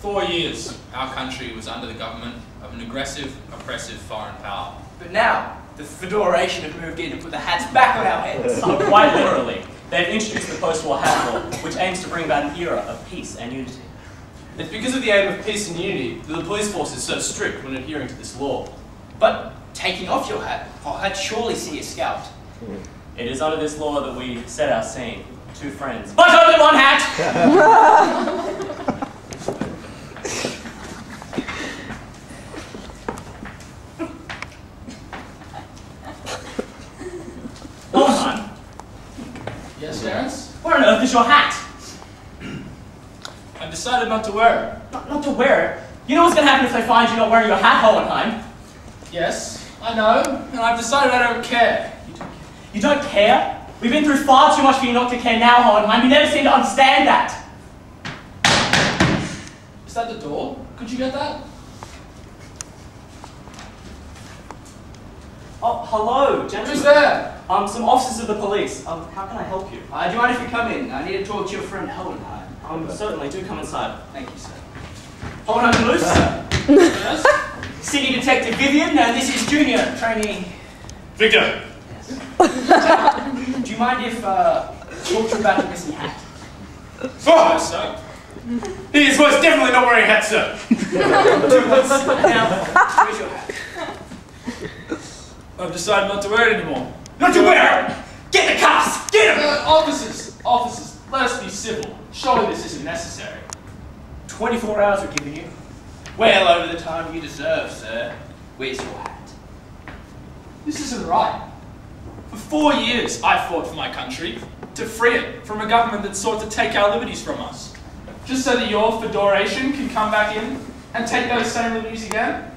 4 years, our country was under the government of an aggressive, oppressive foreign power. But now, the Federation have moved in and put the hats back on our heads. Quite literally. They've introduced the post-war hat law, which aims to bring about an era of peace and unity. It's because of the aim of peace and unity that the police force is so strict when adhering to this law. But taking off your hat, I'd surely see a scout. It is under this law that we set our scene. 2 friends, but only 1 hat! Hohenheim? Yes, Terence? Where on earth is your hat? I decided not to wear it. Not to wear it? You know what's going to happen if they find you not wearing your hat, Hohenheim? Yes, I know, and I've decided I don't care. You don't care? We've been through far too much for you not to care now, Hohenheim. You never seem to understand that. Is that the door? Could you get that? Oh, hello, gentlemen. Who's there? Some officers of the police. How can I help you? Do you mind if you come in? I need to talk to your friend Hohenheim. Certainly, do come inside. Thank you, sir. Hohenheim loose. Yes? City Detective Vivian, and this is Junior, trainee. Victor! Do you mind if talk to you about the missing hat? Oh, So, he is most definitely not wearing a hat, sir. Now, where's your hat? I've decided not to wear it anymore. Not to wear it! Get the cuffs! Get him! Officers, let us be civil. Surely this isn't necessary. 24 hours we're giving you. Well over the time you deserve, sir. Where's your hat? This isn't right. For 4 years, I fought for my country, to free it from a government that sought to take our liberties from us. Just so that your Federation can come back in and take those same liberties again?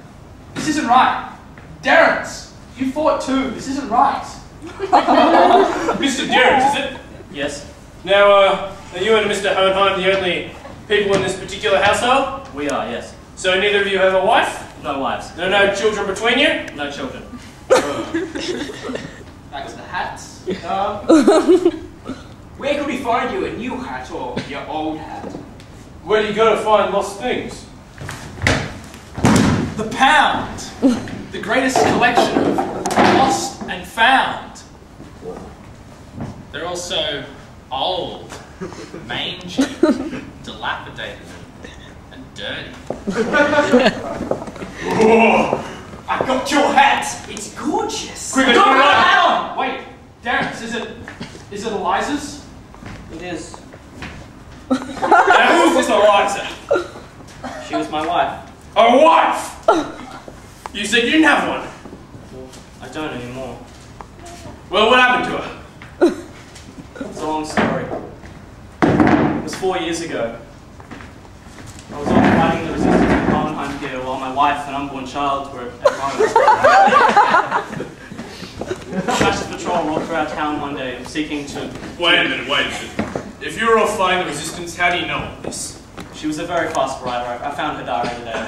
This isn't right. Darrens, you fought too. This isn't right. Mr. Darrens, is it? Yes, Now, are you and Mr. Hohenheim the only people in this particular household? we are, yes. So neither of you have a wife? No wives. No children between you? No children. Back to the hats. Where could we find you a new hat or your old hat? Where do you go to find lost things? The Pound, the greatest collection of lost and found. They're also old, mangy, dilapidated, and dirty. Whoa! I got your hat! It's gorgeous! Quick, Don't put I that hat on! Wait, Darrens, is it Eliza's? It is. Now, who's this Eliza? She was my wife. A wife! You said you didn't have one. I don't anymore. Well, what happened to her? It's a long story. It was 4 years ago. I was off fighting the resistance in Hohenheim here while my wife and unborn child were at home. The Fascist patrol rolled through our town one day seeking to... Wait a minute. If you were all fighting the resistance, how do you know all this? She was a very fast writer. I found her diary today.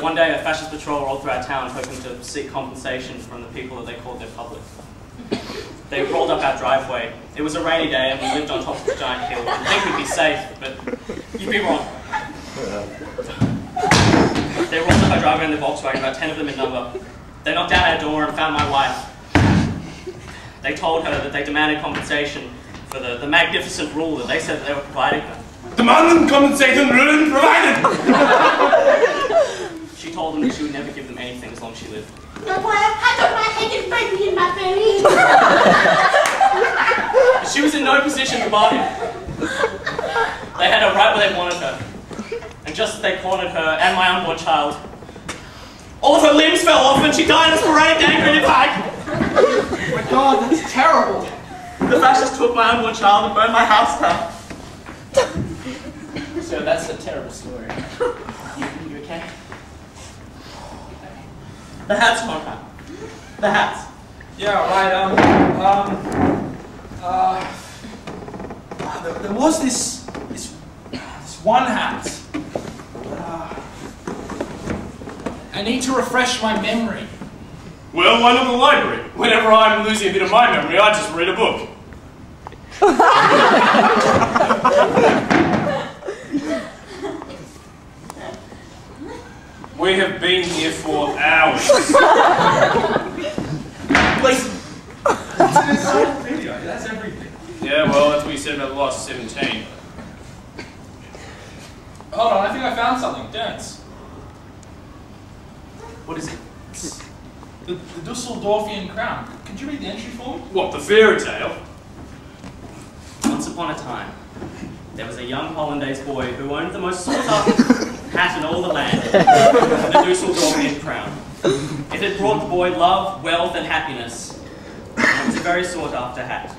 One day a fascist patrol rolled through our town hoping to seek compensation from the people that they called their public. They rolled up our driveway. It was a rainy day and we lived on top of a giant hill. You'd think we'd be safe, but you'd be wrong. They rolled up our driveway in the Volkswagen, about 10 of them in number. They knocked down our door and found my wife. They told her that they demanded compensation for the magnificent rule that they said that they were providing her. Demand compensation rule provided! She told them that she would never give them anything as long as she lived. No, boy, I got my head is baby in my belly. She was in no position to bargain. They had her right where they wanted her. And just as they cornered her and my unborn child, all of her limbs fell off and she died of sporadic gangrene attack. Oh my God, that's terrible! The fascists took my unborn child and burned my house down. So that's a terrible story. You okay? The hats, Conrad. The hats. Yeah, right, there was this one hat. I need to refresh my memory. Well, why not the library? Whenever I'm losing a bit of my memory, I just read a book. We have been here for hours. Please. That's everything. Yeah, well, that's what you said about the last 17. Hold on, I think I found something. Dance. What is it? The Dusseldorfian crown. Could you read the entry for me? What, the fairy tale? Once upon a time, there was a young Hollandaise boy who owned the most sought-after hat in all the land, the Dusseldorfian crown. It had brought the boy love, wealth, and happiness, and it was a very sought-after hat.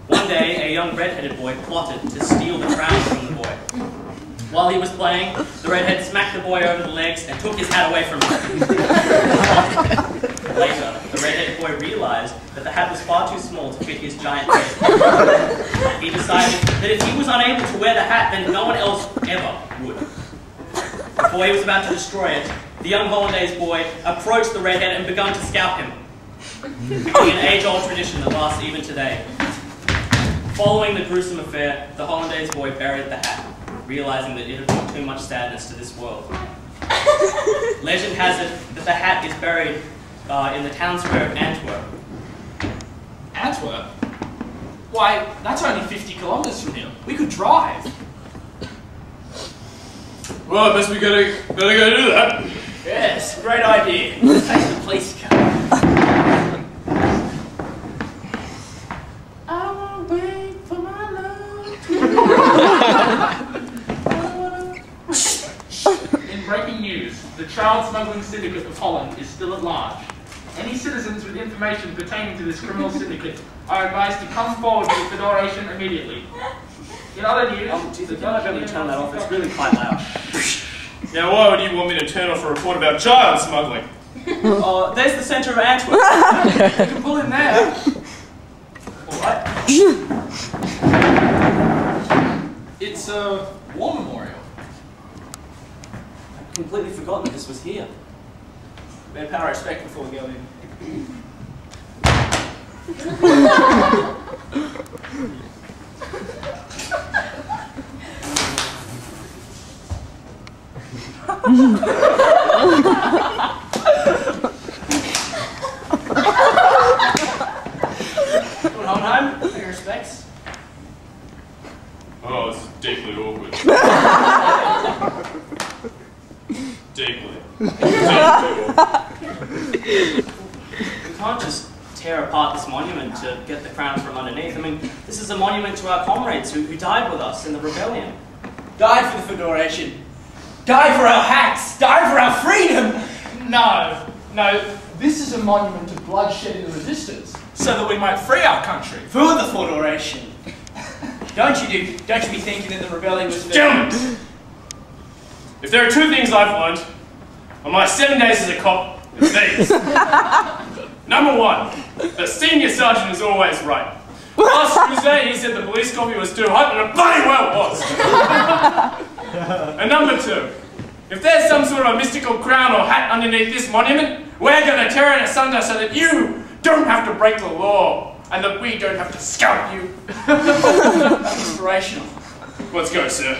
One day, a young red-headed boy plotted to steal the crown from the boy. While he was playing, the redhead smacked the boy over the legs and took his hat away from him. Later, the redheaded boy realized that the hat was far too small to fit his giant head. He decided that if he was unable to wear the hat, then no one else ever would. Before he was about to destroy it, the young Hollandaise boy approached the redhead and began to scalp him, becoming an age-old tradition that lasts even today. Following the gruesome affair, the Hollandaise boy buried the hat, realizing that it had brought too much sadness to this world. Legend has it that the hat is buried in the town square of Antwerp. Antwerp? Why, that's only 50 kilometers from here. We could drive. Well, I guess we better go do that. Yes, great idea. Let's take the police car. I won't wait for my love. In breaking news, the child smuggling syndicate of Holland is still at large. Any citizens with information pertaining to this criminal syndicate are advised to come forward to the Federation immediately. In other news, Do you think I might be able to turn that off? It's really quite loud. Now, why would you want me to turn off a report about child smuggling? There's the centre of Antwerp. You can pull in there. Alright. It's a war memorial. I'd completely forgotten that this was here. Better pay our respect before we go in. Hohenheim, pay your respects. Oh, this is deeply awkward. Deeply awkward. We can't just tear apart this monument to get the crown from underneath. I mean, this is a monument to our comrades who died with us in the rebellion. Died for the Federation. Died for our hats. Died for our freedom. No, this is a monument to bloodshed in the resistance, so that we might free our country. For the Federation. Don't you be thinking that the rebellion was for... Gentlemen, if there are two things I've learned on my 7 days as a cop, it's these. Number one, the senior sergeant is always right. Last Tuesday, he said the police copy was too hot, and it bloody well was. And number two, if there's some sort of a mystical crown or hat underneath this monument, we're going to tear it asunder so that you don't have to break the law, and that we don't have to scalp you. Inspirational. Let's go, sir.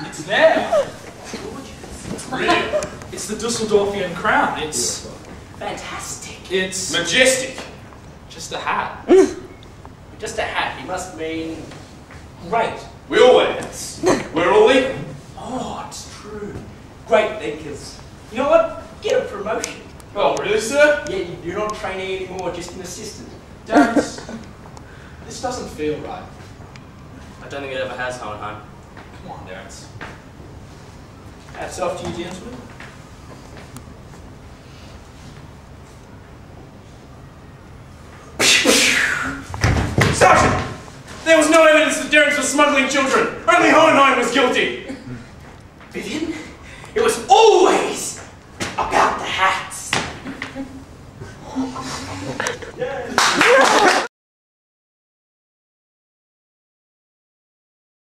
It's there. It's real. It's the Dusseldorfian crown. It's Fantastic. Majestic. just a hat. Just a hat. He must mean... Great. We all wear hats. We're all equal. Oh, it's true. Great thinkers. You know what? Get a promotion. Oh, really, sir? Yeah, you're not trainee anymore, just an assistant. Dance. This doesn't feel right. I don't think it ever has, Hohenheim. Come on, Dance. Hats off to you, gentlemen. Sergeant! There was no evidence that Derrance was smuggling children. Only Hohenheim was guilty.